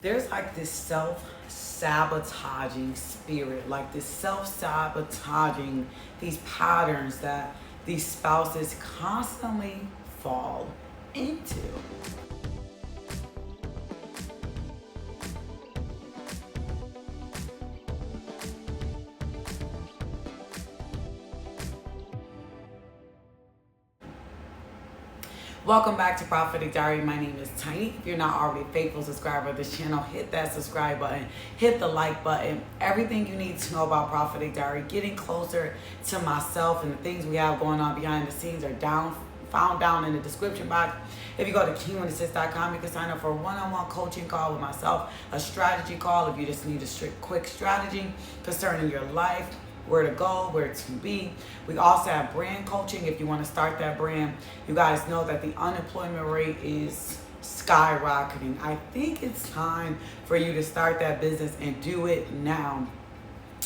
There's like this self-sabotaging spirit, like this self-sabotaging, these patterns that these spouses constantly fall into. Welcome back to Prophetic Diary. My name is Tiny. If you're not already a faithful subscriber of this channel, hit that subscribe button, hit the like button. Everything you need to know about Prophetic Diary, getting closer to myself and the things we have going on behind the scenes are found down in the description box. If you go to kingwomansist.com, you can sign up for a one-on-one coaching call with myself, a strategy call if you just need a quick strategy concerning your life, where to go, where to be. We also have brand coaching if you want to start that brand. You guys know that the unemployment rate is skyrocketing. I think it's time for you to start that business and do it now.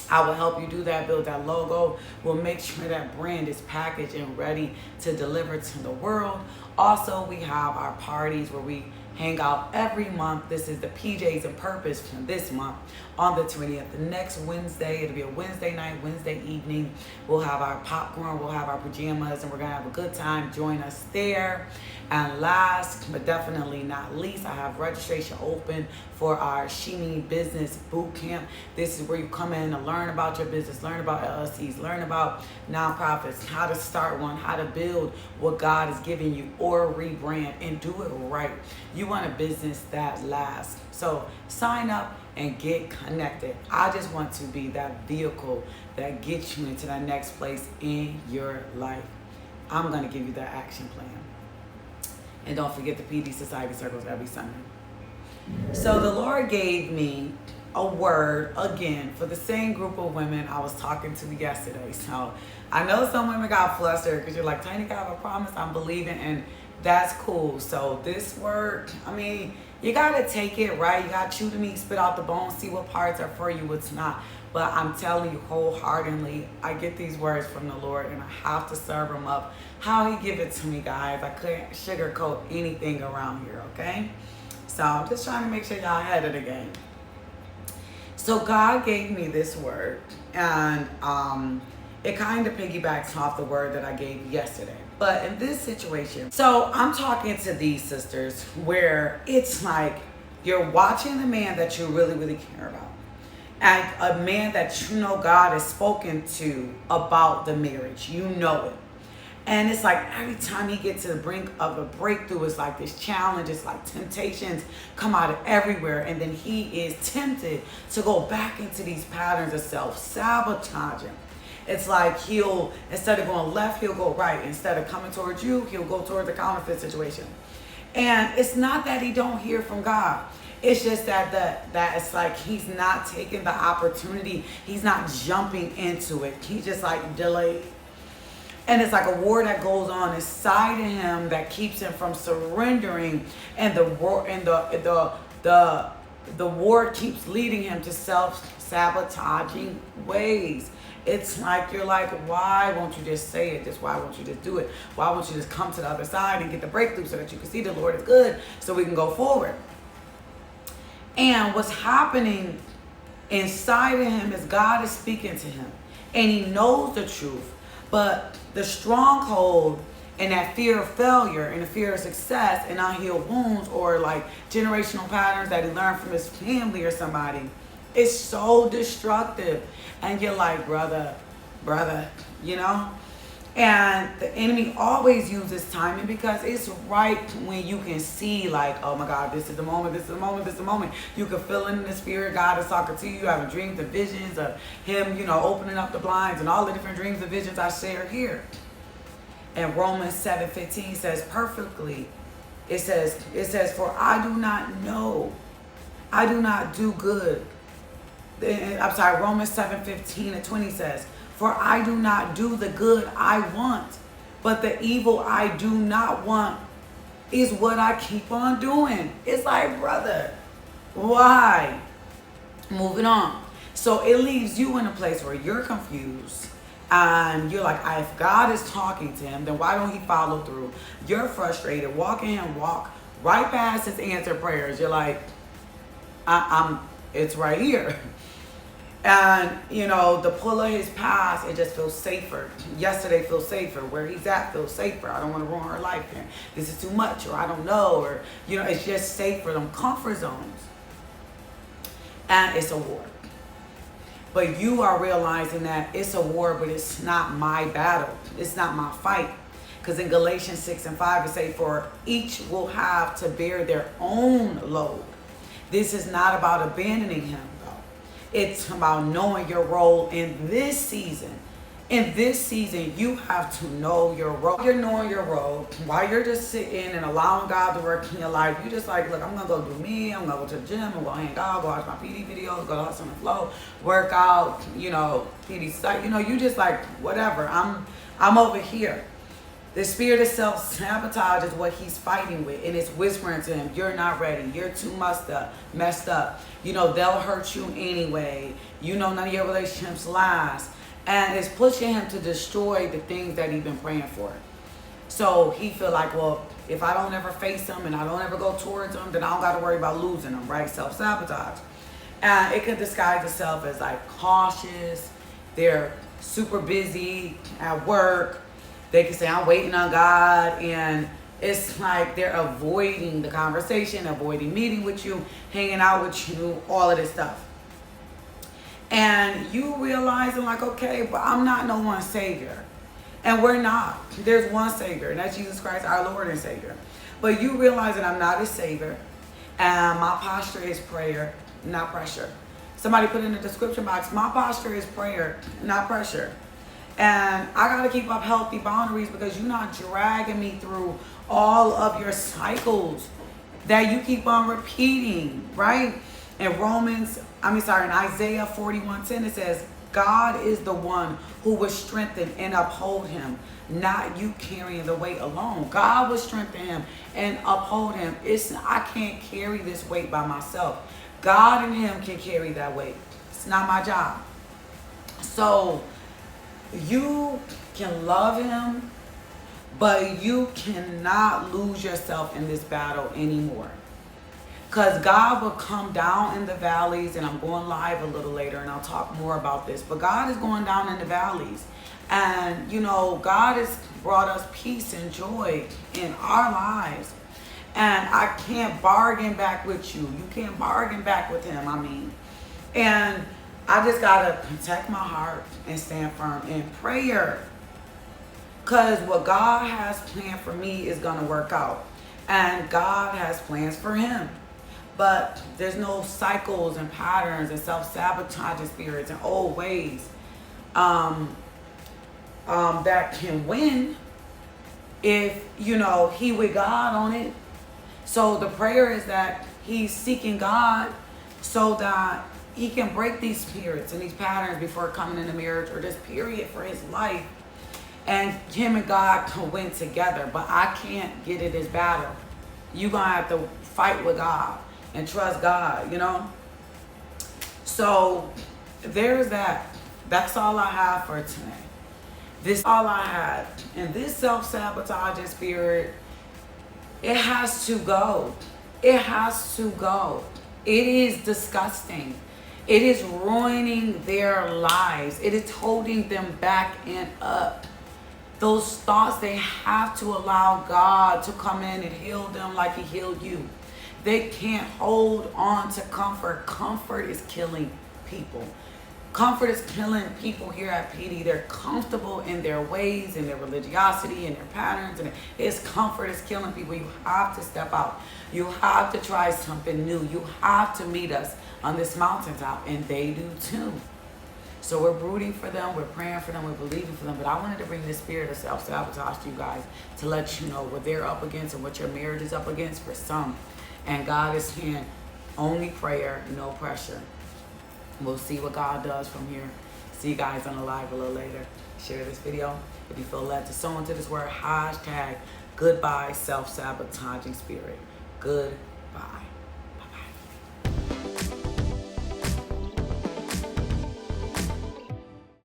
I will help you do that, build that logo. We'll make sure that brand is packaged and ready to deliver to the world. Also, we have our parties where we hang out every month. This is the PJs and Purpose for this month on the 20th. The next Wednesday, it'll be a Wednesday night, Wednesday evening. We'll have our popcorn, we'll have our pajamas, and we're gonna have a good time. Join us there. And last but definitely not least, I have registration open for our She Me Business Boot Camp. This is where you come in and learn about your business, learn about LLCs, learn about nonprofits, how to start one, how to build what God is giving you, or rebrand and do it right. You want a business that lasts. So sign up and get connected. I just want to be that vehicle that gets you into that next place in your life. I'm gonna give you that action plan. And don't forget the PD Society Circles every Sunday. So the Lord gave me a word again for the same group of women I was talking to yesterday. So I know some women got flustered because you're like, Tiny, God, I promise I'm believing, and that's cool. So this word, you gotta take it right. You gotta chew the meat, spit out the bones, see what parts are for you, what's not. But I'm telling you wholeheartedly, I get these words from the Lord and I have to serve them up how He give it to me, guys. I couldn't sugarcoat anything around here, okay? So I'm just trying to make sure y'all ahead of the game. So God gave me this word, and it kind of piggybacks off the word that I gave yesterday. But in this situation, so I'm talking to these sisters where it's like you're watching the man that you really, really care about, and a man that you know God has spoken to about the marriage. You know it. And it's like every time he gets to the brink of a breakthrough, it's like this challenge, it's like temptations come out of everywhere. And then he is tempted to go back into these patterns of self-sabotaging. It's like he'll, instead of going left, he'll go right. Instead of coming towards you, he'll go towards the counterfeit situation. And it's not that he don't hear from God. It's just that it's like he's not taking the opportunity. He's not jumping into it. He's just like delayed. And it's like a war that goes on inside of him that keeps him from surrendering, and the war keeps leading him to self-sabotaging ways. It's like you're like, why won't you just say it? Just why won't you just do it? Why won't you just come to the other side and get the breakthrough so that you can see the Lord is good, so we can go forward? And what's happening inside of him is God is speaking to him, and he knows the truth. But the stronghold and that fear of failure and the fear of success and unhealed wounds, or like generational patterns that he learned from his family or somebody, is so destructive. And you're like, brother, you know? And the enemy always uses timing, because it's right when you can see, like, oh my God, this is the moment, this is the moment, this is the moment. You can feel it in the spirit. God is talking to you. You having dreams and visions of him, opening up the blinds and all the different dreams and visions I share here. And Romans 7:15 says perfectly, it says, for I do not know, I do not do good. Romans 7:15-20 says, for I do not do the good I want, but the evil I do not want is what I keep on doing. It's like, brother, why? Moving on. So it leaves you in a place where you're confused, and you're like, if God is talking to him, then why don't he follow through? You're frustrated, walk right past his answered prayers. You're like, It's right here. And, you know, the pull of his past, it just feels safer. Yesterday feels safer. Where he's at feels safer. I don't want to ruin her life. And this is too much, or I don't know, or, you know, it's just safer. Them comfort zones. And it's a war. But you are realizing that it's a war, but it's not my battle. It's not my fight. Because in Galatians 6 and 5, it says, for each will have to bear their own load. This is not about abandoning him. It's about knowing your role in this season. In this season, you have to know your role. You're knowing your role while you're just sitting and allowing God to work in your life. You just like, look, I'm going to go do me. I'm going to go to the gym. I'm going to hang out, go watch my PD videos, go to Hustle and Flow, work out, you know, PD site. You know, you just like, whatever. I'm over here. The spirit of self-sabotage is what he's fighting with. And it's whispering to him, you're not ready. You're too messed up. You know, they'll hurt you anyway. You know, none of your relationships last. And it's pushing him to destroy the things that he's been praying for. So he feel like, well, if I don't ever face them and I don't ever go towards them, then I don't got to worry about losing them, right? Self-sabotage. And it could disguise itself as like cautious. They're super busy at work. They can say, I'm waiting on God. And it's like they're avoiding the conversation, avoiding meeting with you, hanging out with you, all of this stuff. And you realizing like, okay, but I'm not no one savior. And we're not. There's one savior, and that's Jesus Christ, our Lord and Savior. But you realize that I'm not a savior. And my posture is prayer, not pressure. Somebody put in the description box, my posture is prayer, not pressure. And I got to keep up healthy boundaries because you're not dragging me through all of your cycles that you keep on repeating, right? In in Isaiah 41:10, it says, God is the one who will strengthen and uphold him, not you carrying the weight alone. God will strengthen him and uphold him. I can't carry this weight by myself. God and him can carry that weight. It's not my job. So you can love him, but you cannot lose yourself in this battle anymore. Because God will come down in the valleys, and I'm going live a little later, and I'll talk more about this. But God is going down in the valleys. And, you know, God has brought us peace and joy in our lives. And I can't bargain back with you. You can't bargain back with him, And I just got to protect my heart and stand firm in prayer. Because what God has planned for me is going to work out. And God has plans for him. But there's no cycles and patterns and self-sabotaging spirits and old ways that can win if, you know, he with God on it. So the prayer is that he's seeking God so that he can break these spirits and these patterns before coming into marriage or this period for his life. And him and God can win together. But I can't get in this battle. You're going to have to fight with God and trust God, you know. So there's that. That's all I have for today. This is all I had. And this self-sabotaging spirit, it has to go. It has to go. It is disgusting. It is ruining their lives. It is holding them back and up. Those thoughts, they have to allow God to come in and heal them like he healed you. They can't hold on to comfort. Comfort is killing people. Comfort is killing people here at PD. They're comfortable in their ways, in their religiosity, in their patterns. And comfort is killing people. You have to step out. You have to try something new. You have to meet us on this mountaintop, and they do too. So we're rooting for them, we're praying for them, we're believing for them. But I wanted to bring this spirit of self-sabotage to you guys to let you know what they're up against and what your marriage is up against for some. And God is saying, only prayer, no pressure. We'll see what God does from here. See you guys on the live a little later. Share this video if you feel led to sow into this word. # goodbye self-sabotaging spirit. Goodbye.